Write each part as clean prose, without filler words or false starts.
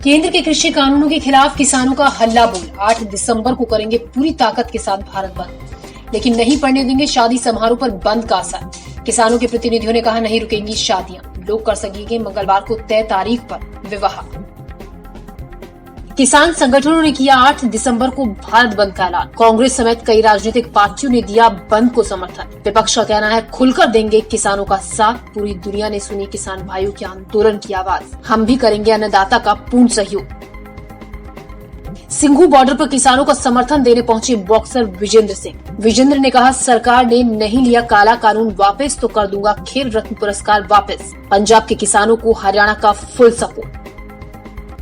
केंद्र के कृषि कानूनों के खिलाफ किसानों का हल्ला बोल। 8 दिसंबर को करेंगे पूरी ताकत के साथ भारत बंद, लेकिन नहीं पड़ने देंगे शादी समारोह पर बंद का असर। किसानों के प्रतिनिधियों ने कहा नहीं रुकेंगी शादियां, लोग कर सकेंगे मंगलवार को तय तारीख पर विवाह। किसान संगठनों ने किया 8 दिसंबर को भारत बंद का ऐलान। कांग्रेस समेत कई राजनीतिक पार्टियों ने दिया बंद को समर्थन। विपक्ष का कहना है खुलकर देंगे किसानों का साथ। पूरी दुनिया ने सुनी किसान भाइयों के आंदोलन की आवाज। हम भी करेंगे अन्नदाता का पूर्ण सहयोग। सिंघू बॉर्डर पर किसानों का समर्थन देने पहुंचे बॉक्सर विजेंद्र सिंह। विजेंद्र ने कहा सरकार ने नहीं लिया काला कानून वापस तो कर दूंगा खेल रत्न पुरस्कार वापस। पंजाब के किसानों को हरियाणा का फुल सपोर्ट।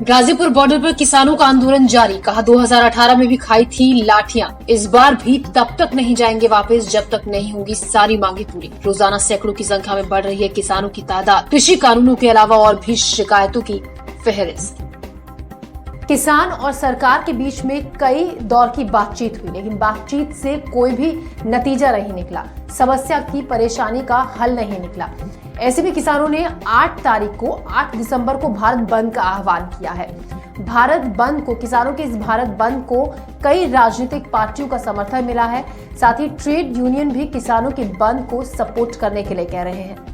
गाजीपुर बॉर्डर पर किसानों का आंदोलन जारी। कहा 2018 में भी खाई थी लाठियां, इस बार भी तब तक नहीं जाएंगे वापस जब तक नहीं होगी सारी मांगे पूरी। रोजाना सैकड़ों की संख्या में बढ़ रही है किसानों की तादाद। कृषि कानूनों के अलावा और भी शिकायतों की फहरिस्त। किसान और सरकार के बीच में कई दौर की बातचीत हुई, लेकिन बातचीत से कोई भी नतीजा नहीं निकला। समस्या की परेशानी का हल नहीं निकला। ऐसे में किसानों ने 8 दिसंबर को भारत बंद का आह्वान किया है। भारत बंद को, किसानों के इस भारत बंद को कई राजनीतिक पार्टियों का समर्थन मिला है। साथ ही ट्रेड यूनियन भी किसानों के बंद को सपोर्ट करने के लिए कह रहे हैं।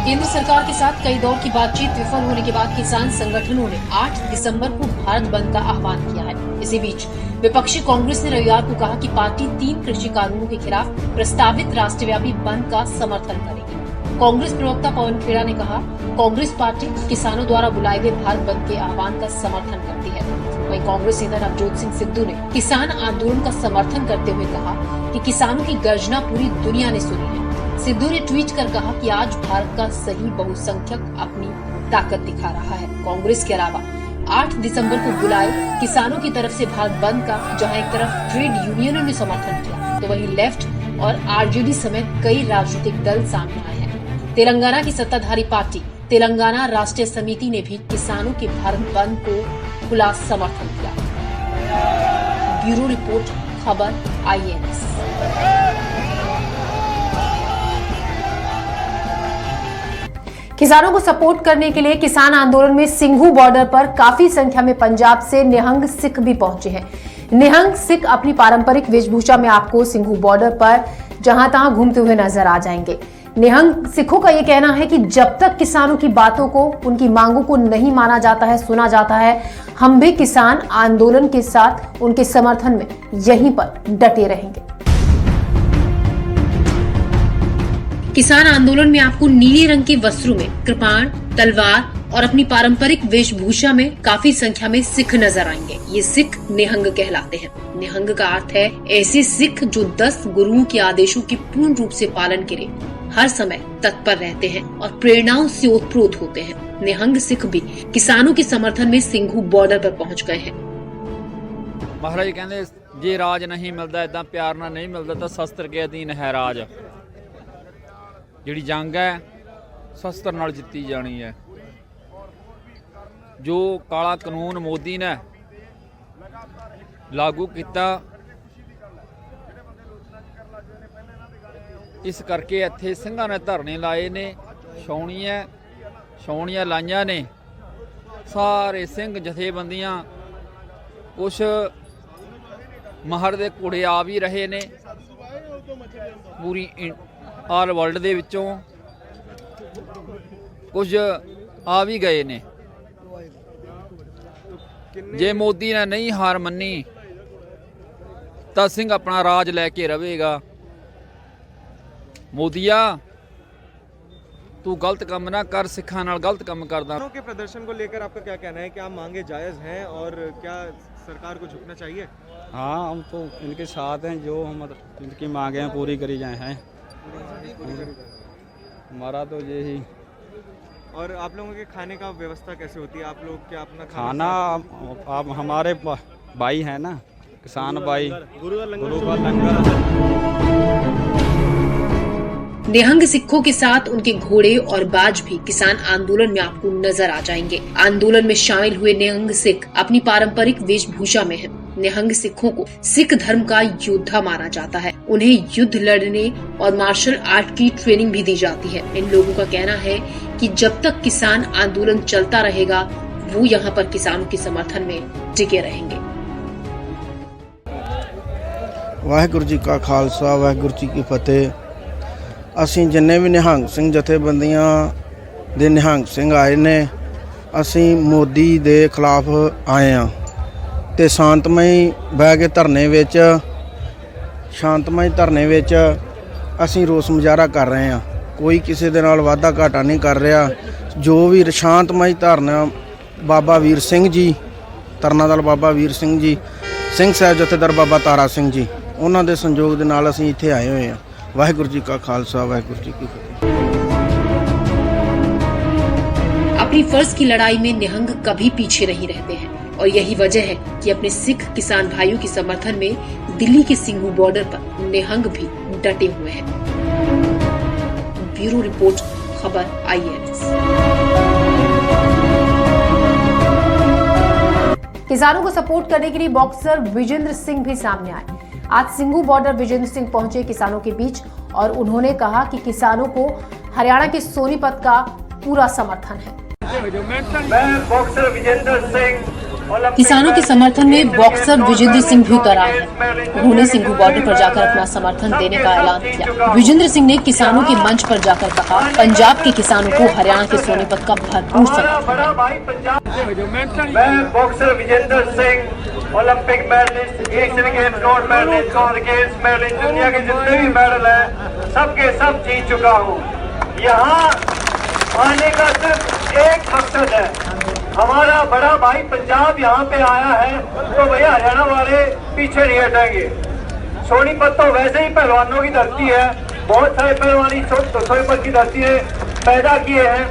केंद्र सरकार के साथ कई दौर की बातचीत विफल होने के बाद किसान संगठनों ने 8 दिसंबर को भारत बंद का आह्वान किया है। इसी बीच विपक्षी कांग्रेस ने रविवार को कहा कि पार्टी 3 कृषि कानूनों के खिलाफ प्रस्तावित राष्ट्रव्यापी बंद का समर्थन करेगी। कांग्रेस प्रवक्ता पवन खेड़ा ने कहा कांग्रेस पार्टी किसानों द्वारा बुलाए गए भारत बंद के आह्वान का समर्थन करती है। वहीं कांग्रेस नेता नवजोत सिंह सिद्धू ने किसान आंदोलन का समर्थन करते हुए कहा कि किसानों की गर्जना पूरी दुनिया ने सुनी है। सिद्धू ने ट्वीट कर कहा कि आज भारत का सही बहुसंख्यक अपनी ताकत दिखा रहा है। कांग्रेस के अलावा 8 दिसंबर को बुलाए किसानों की तरफ से भारत बंद का जहां एक तरफ ट्रेड यूनियनों ने समर्थन किया, तो वहीं लेफ्ट और आरजेडी समेत कई राजनीतिक दल सामने आए हैं। तेलंगाना की सत्ताधारी पार्टी तेलंगाना राष्ट्रीय समिति ने भी किसानों के भारत बंद को खुला समर्थन किया। ब्यूरो रिपोर्ट, खबर IANS। किसानों को सपोर्ट करने के लिए किसान आंदोलन में सिंघू बॉर्डर पर काफी संख्या में पंजाब से निहंग सिख भी पहुंचे हैं। निहंग सिख अपनी पारंपरिक वेशभूषा में आपको सिंघू बॉर्डर पर जहां तहां घूमते हुए नजर आ जाएंगे। निहंग सिखों का यह कहना है कि जब तक किसानों की बातों को, उनकी मांगों को नहीं माना जाता है, सुना जाता है, हम भी किसान आंदोलन के साथ उनके समर्थन में यहीं पर डटे रहेंगे। किसान आंदोलन में आपको नीले रंग के वस्त्रों में कृपाण, तलवार और अपनी पारंपरिक वेशभूषा में काफी संख्या में सिख नजर आएंगे। ये सिख निहंग कहलाते हैं। निहंग का अर्थ है ऐसे सिख जो 10 गुरुओं के आदेशों के पूर्ण रूप से पालन के लिए हर समय तत्पर रहते हैं और प्रेरणाओं से ओतप्रोत होते हैं। निहंग सिख भी किसानों के समर्थन में सिंघू बॉर्डर पर पहुंच गए हैं। महाराज कहते जे राज नहीं मिलता, इदा प्यार ना नहीं मिलता तो शस्त्र के अधीन है राज। जिहड़ी जंग है शस्त्र नाल जित्ती जानी है। जो काला कानून मोदी ने लागू किया, इस करके इत्थे ਸਿੰਘਾਂ ने धरने लाए ने, छाउणियां लाइयां ने। सारे ਸਿੰਘ जथेबंदियां, कुछ महर दे घोड़े आ भी रहे ने। पूरी आल वर्ल्ड दे विचों कुछ आ भी गए ने। जे मोदी ने नहीं हार मनी तो सिंह अपना राज लैके रहेगा। मोदिया तू गलत काम ना कर, सिखा नाल गलत काम करदा। के प्रदर्शन को लेकर आपका क्या कहना है? क्या मांगे जायज हैं और क्या सरकार को झुकना चाहिए? हाँ, हम तो इनके साथ हैं। जो हम इनकी मांगे हैं पूरी करी जाए हैं। हमारा तो यही। और आप लोगों के खाने का व्यवस्था कैसे होती है? आप लोग क्या अपना खाना आप हमारे भाई हैं ना, किसान भाई, गुरु का लंगर। निहंग सिखों के साथ उनके घोड़े और बाज भी किसान आंदोलन में आपको नजर आ जाएंगे। आंदोलन में शामिल हुए निहंग सिख अपनी पारंपरिक वेशभूषा में हैं। निहंग सिखों को सिख धर्म का योद्धा माना जाता है। उन्हें युद्ध लड़ने और मार्शल आर्ट की ट्रेनिंग भी दी जाती है। इन लोगों का कहना है कि जब तक किसान आंदोलन चलता रहेगा वो यहाँ पर किसानों के समर्थन में टिके रहेंगे। वाहिगुरू जी का खालसा वाहिगुरू जी की फतेह। ਅਸੀਂ ਜਿੰਨੇ ਵੀ ਨਿਹੰਗ ਸਿੰਘ ਜਥੇਬੰਦੀਆਂ ਦੇ ਨਿਹੰਗ ਸਿੰਘ ਆਏ ਨੇ, ਅਸੀਂ ਮੋਦੀ ਦੇ ਖਿਲਾਫ ਆਏ ਆ ਤੇ ਸ਼ਾਂਤਮਈ ਬਹਿ ਕੇ ਧਰਨੇ ਵਿੱਚ ਅਸੀਂ ਰੋਸ ਮੁਜ਼ਾਹਰਾ ਕਰ ਰਹੇ ਆ। ਕੋਈ ਕਿਸੇ ਦੇ ਨਾਲ ਵਾਧਾ ਘਾਟਾ ਨਹੀਂ ਕਰ ਰਿਹਾ। ਜੋ ਵੀ ਸ਼ਾਂਤਮਈ ਧਰਨਾ ਬਾਬਾ ਵੀਰ ਸਿੰਘ ਜੀ, ਤਰਨਾ ਦਲ ਬਾਬਾ ਵੀਰ ਸਿੰਘ ਜੀ, ਸਿੰਘ ਸਾਹਿਬ ਜਥੇਦਾਰ ਬਾਬਾ ਤਾਰਾ ਸਿੰਘ ਜੀ, ਉਹਨਾਂ ਦੇ ਸੰਯੋਗ ਦੇ ਨਾਲ ਅਸੀਂ ਇੱਥੇ ਆਏ ਹੋਏ ਆ। वाहिगुरू जी का खालसा वाहिगुरू जी की फतेह। अपनी फर्ज की लड़ाई में निहंग कभी पीछे नहीं रहते हैं और यही वजह है कि अपने सिख किसान भाइयों के समर्थन में दिल्ली के सिंघू बॉर्डर पर निहंग भी डटे हुए हैं। ब्यूरो रिपोर्ट, खबर IANS। किसानों को सपोर्ट करने के लिए बॉक्सर विजेंद्र सिंह भी सामने आए। आज सिंघू बॉर्डर विजेंद्र सिंह पहुंचे किसानों के बीच और उन्होंने कहा कि किसानों को हरियाणा के सोनीपत का पूरा समर्थन है। किसानों के समर्थन में बॉक्सर विजेंद्र सिंह भी उतर आए हैं। उन्होंने सिंघू बॉर्डर पर जाकर अपना समर्थन देने का ऐलान किया। विजेंद्र सिंह ने किसानों के मंच पर जाकर कहा, पंजाब के किसानों को हरियाणा के सोनीपत का भरपूर समर्थन है। मैं boxer Vijender Singh, Olympic medallist, Asian games gold medallist, common games medallist, दुनिया के जितने भी मेडल हैं सबके सब जीत चुका हूँ। यहाँ आने का सिर्फ एक मकसद है, हमारा बड़ा भाई पंजाब यहाँ पे आया है तो भैया हरियाणा वाले पीछे नहीं हटेंगे। सोनीपत तो वैसे ही पहलवानों की धरती है, बहुत सारे पहलवानी सोनीपत की धरती है पैदा किए हैं।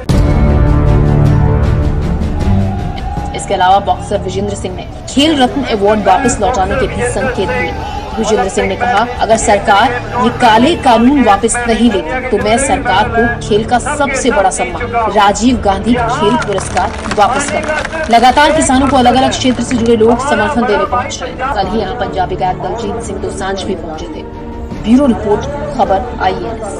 इसके अलावा बॉक्सर विजेंद्र सिंह ने खेल रत्न अवार्ड वापस लौटाने के भी संकेत दिए। विजेंद्र सिंह ने कहा, अगर सरकार ये काले कानून वापस नहीं लेती तो मैं सरकार को खेल का सबसे बड़ा सम्मान राजीव गांधी खेल पुरस्कार वापस करूंगा। लगातार किसानों को अलग अलग क्षेत्र से जुड़े लोग समर्थन देने पहुंच रहे हैं। कल ही यहाँ पंजाबी गायक दलजीत सिंह दोसांझ भी पहुंचे थे। ब्यूरो रिपोर्ट, खबर IANS।